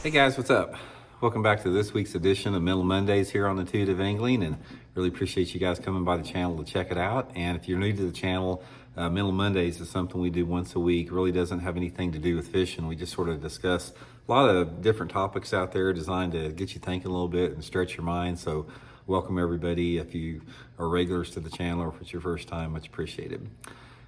Hey guys, what's up? Welcome back to this week's edition of Midle Mondays here on Intuitive Angling, and really appreciate you guys coming by the channel to check it out. And if you're new to the channel, Midle Mondays is something we do once a week. Really doesn't have anything to do with fishing. We just sort of discuss a lot of different topics out there designed to get you thinking a little bit and stretch your mind. So welcome everybody. If you are regulars to the channel or if it's your first time, much appreciated.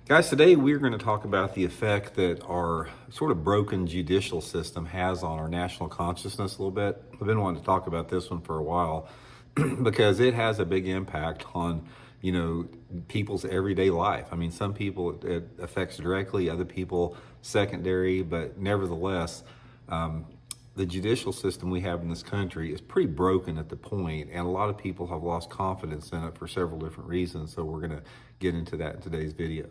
Guys, today we're going to talk about the effect that our sort of broken judicial system has on our national consciousness a little bit. I've been wanting to talk about this one for a while because it has a big impact on, people's everyday life. I mean, some people it affects directly, other people secondary, but nevertheless, the judicial system we have in this country is pretty broken at the point, and a lot of people have lost confidence in it for several different reasons. So we're going to get into that in today's video.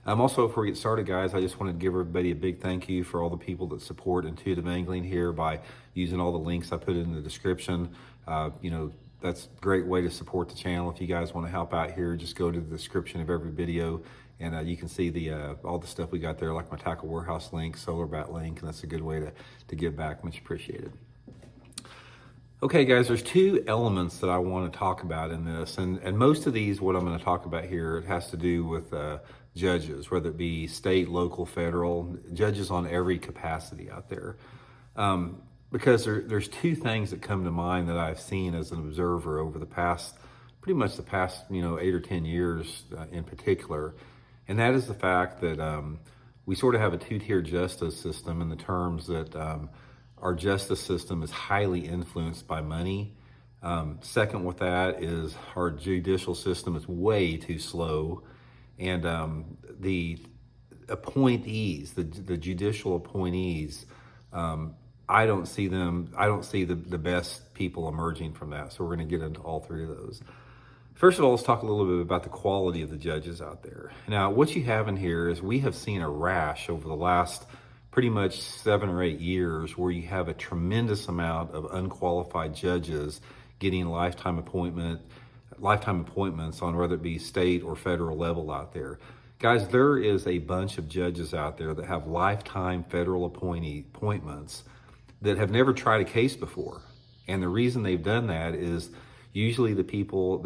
Also, before we get started, guys, I just wanted to give everybody a big thank you for all the people that support Intuitive Angling here by using all the links I put in the description. That's a great way to support the channel. If you guys want to help out here, just go to the description of every video, and you can see the all the stuff we got there, like my tackle warehouse link, solar bat link, and that's a good way to give back. Much appreciated. Okay, guys, there's two elements that I want to talk about in this, and most of these, what I'm going to talk about here, it has to do with judges, whether it be state, local, federal, judges on every capacity out there. Because there's two things that come to mind that I've seen as an observer over pretty much the past 8 or 10 years in particular, and that is the fact that we sort of have a two-tier justice system in the terms that our justice system is highly influenced by money. Second with that is our judicial system is way too slow. And the appointees, the judicial appointees, I don't see the best people emerging from that. So we're going to get into all three of those. First of all, let's talk a little bit about the quality of the judges out there. Now, what you have in here is we have seen a rash over the last pretty much 7 or 8 years where you have a tremendous amount of unqualified judges getting lifetime appointments on whether it be state or federal level out there. Guys, there is a bunch of judges out there that have lifetime federal appointments that have never tried a case before. And the reason they've done that is usually the people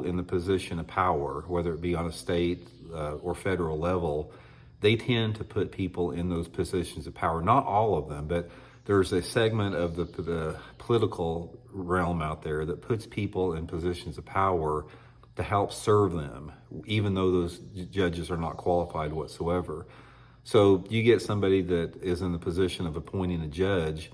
in the position of power, whether it be on a state or federal level, they tend to put people in those positions of power. Not all of them, but there's a segment of the political realm out there that puts people in positions of power to help serve them, even though those judges are not qualified whatsoever. So you get somebody that is in the position of appointing a judge,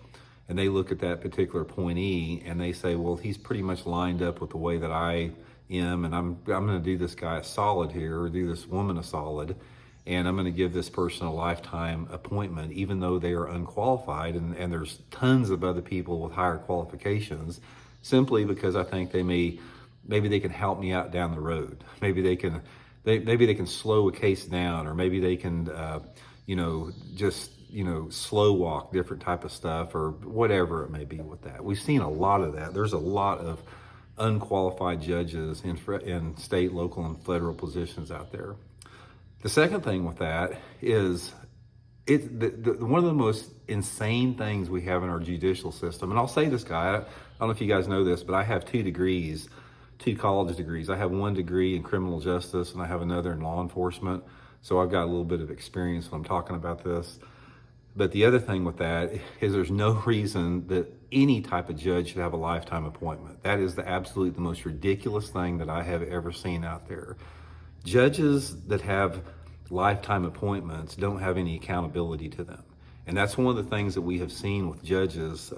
and they look at that particular appointee and they say, well, he's pretty much lined up with the way that I am, and I'm going to do this guy a solid here, or do this woman a solid, and I'm going to give this person a lifetime appointment, even though they are unqualified, and there's tons of other people with higher qualifications, simply because I think maybe they can help me out down the road. Maybe they can slow a case down, or maybe they can, slow walk different type of stuff, or whatever it may be with that. We've seen a lot of that. There's a lot of unqualified judges in state, local, and federal positions out there. The second thing with that is one of the most insane things we have in our judicial system. And I'll say this, guy, I don't know if you guys know this, but I have 2 college degrees. I have 1 degree in criminal justice and I have another in law enforcement. So I've got a little bit of experience when I'm talking about this. But the other thing with that is there's no reason that any type of judge should have a lifetime appointment. That is the most ridiculous thing that I have ever seen out there. Judges that have lifetime appointments don't have any accountability to them. And that's one of the things that we have seen with judges,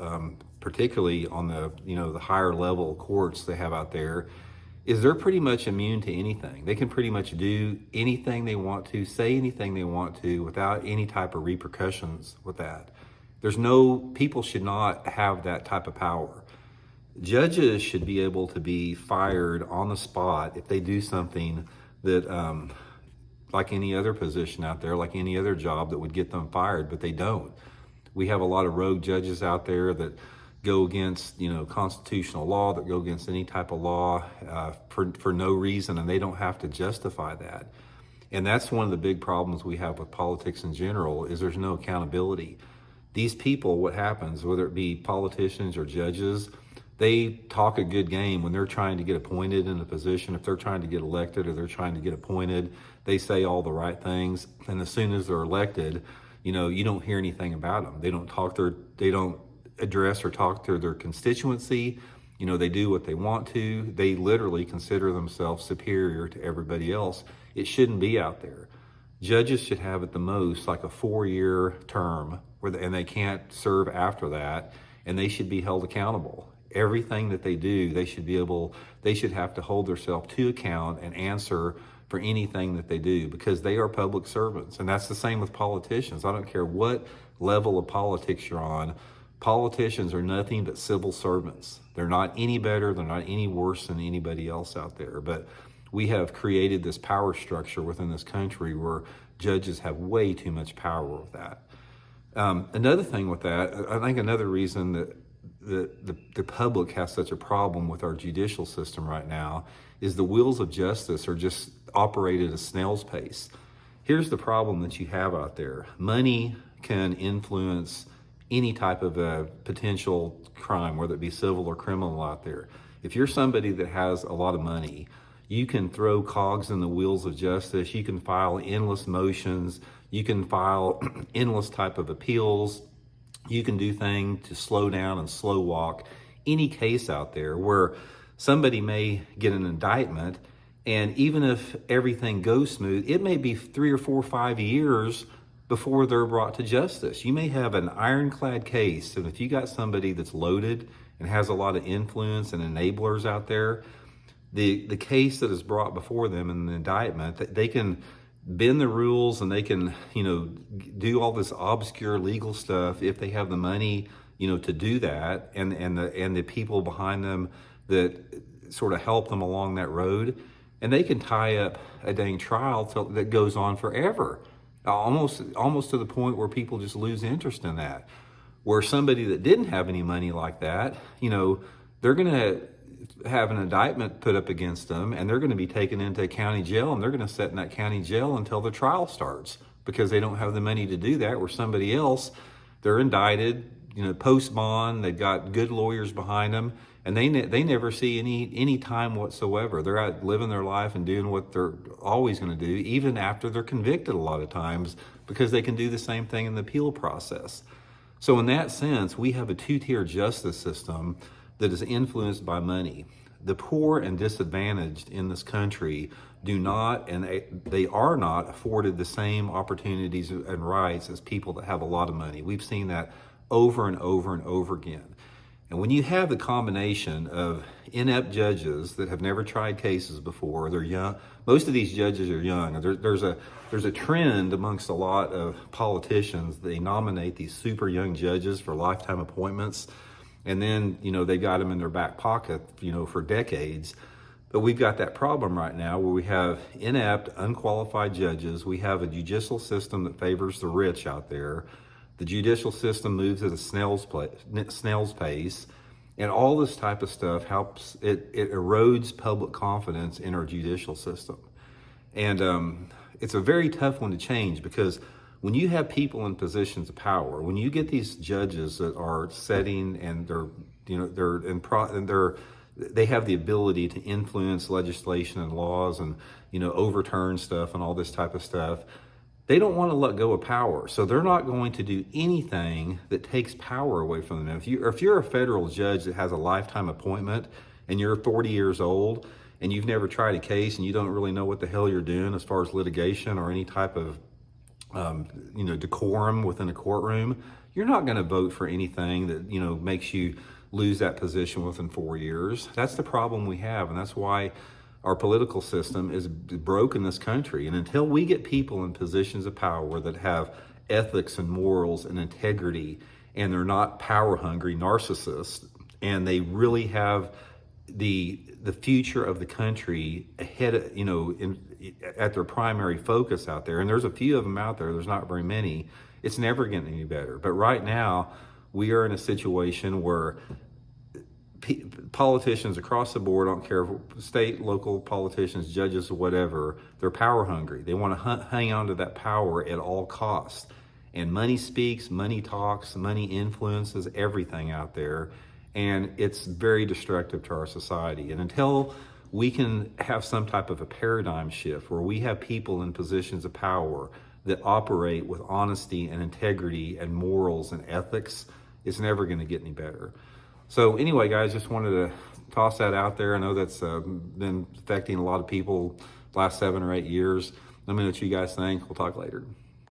particularly on the higher level courts they have out there, is they're pretty much immune to anything. They can pretty much do anything they want to, say anything they want to, without any type of repercussions with that. People should not have that type of power. Judges should be able to be fired on the spot if they do something that, like any other position out there, like any other job that would get them fired, but they don't. We have a lot of rogue judges out there that go against, constitutional law, that go against any type of law for no reason, and they don't have to justify that. And that's one of the big problems we have with politics in general, is there's no accountability. These people, what happens, whether it be politicians or judges, they talk a good game when they're trying to get appointed in a position. If they're trying to get elected or they're trying to get appointed, they say all the right things. And as soon as they're elected, you don't hear anything about them. They don't address or talk to their constituency. They do what they want to. They literally consider themselves superior to everybody else. It shouldn't be out there. Judges should have at the most like a 4-year term and they can't serve after that, and they should be held accountable. Everything that they do, they should have to hold themselves to account and answer for anything that they do, because they are public servants. And that's the same with politicians. I don't care what level of politics you're on. Politicians are nothing but civil servants. They're not any better, they're not any worse than anybody else out there. But we have created this power structure within this country where judges have way too much power with that. Another thing with that, I think another reason that the public has such a problem with our judicial system right now is the wheels of justice are just operated at a snail's pace. Here's the problem that you have out there. Money can influence any type of a potential crime, whether it be civil or criminal out there. If you're somebody that has a lot of money, you can throw cogs in the wheels of justice. You can file endless motions. You can file endless type of appeals. You can do things to slow down and slow walk any case out there where somebody may get an indictment, and even if everything goes smooth, it may be 3 or 4 or 5 years before they're brought to justice. You may have an ironclad case, and if you got somebody that's loaded and has a lot of influence and enablers out there, the case that is brought before them in the indictment, that they can bend the rules and they can, do all this obscure legal stuff if they have the money, to do that, and the people behind them that sort of help them along that road, and they can tie up a dang trial that goes on forever, almost to the point where people just lose interest in that. Where somebody that didn't have any money like that, they're going to have an indictment put up against them, and they're going to be taken into a county jail, and they're going to sit in that county jail until the trial starts, because they don't have the money to do that. Where somebody else, they're indicted, post bond, they've got good lawyers behind them, and they never see any time whatsoever. They're out living their life and doing what they're always going to do, even after they're convicted a lot of times, because they can do the same thing in the appeal process. So in that sense, we have a 2-tier justice system that is influenced by money. The poor and disadvantaged in this country do not, and they are not afforded the same opportunities and rights as people that have a lot of money. We've seen that over and over and over again. And when you have the combination of inept judges that have never tried cases before, they're young. Most of these judges are young. There's a trend amongst a lot of politicians. They nominate these super young judges for lifetime appointments, and then they got them in their back pocket for decades. But we've got that problem right now where we have inept, unqualified judges. We have a judicial system that favors the rich out there. The judicial system moves at a snail's pace, and all this type of stuff helps. It erodes public confidence in our judicial system, and it's a very tough one to change, because when you have people in positions of power, when you get these judges that are setting and they have the ability to influence legislation and laws and overturn stuff and all this type of stuff. They don't want to let go of power, so they're not going to do anything that takes power away from them. If you're a federal judge that has a lifetime appointment and you're 40 years old and you've never tried a case and you don't really know what the hell you're doing as far as litigation or any type of decorum within a courtroom, you're not going to vote for anything that makes you lose that position within 4 years. That's the problem we have, and that's why our political system is broke in this country. And until we get people in positions of power that have ethics and morals and integrity, and they're not power hungry narcissists, and they really have the future of the country ahead, at their primary focus out there, and there's a few of them out there, there's not very many, it's never getting any better. But right now, we are in a situation where politicians across the board, I don't care if state, local politicians, judges, whatever, they're power hungry. They want to hang on to that power at all costs. And money speaks, money talks, money influences everything out there. And it's very destructive to our society. And until we can have some type of a paradigm shift where we have people in positions of power that operate with honesty and integrity and morals and ethics, it's never going to get any better. So anyway, guys, just wanted to toss that out there. I know that's been affecting a lot of people the last 7 or 8 years. Let me know what you guys think. We'll talk later.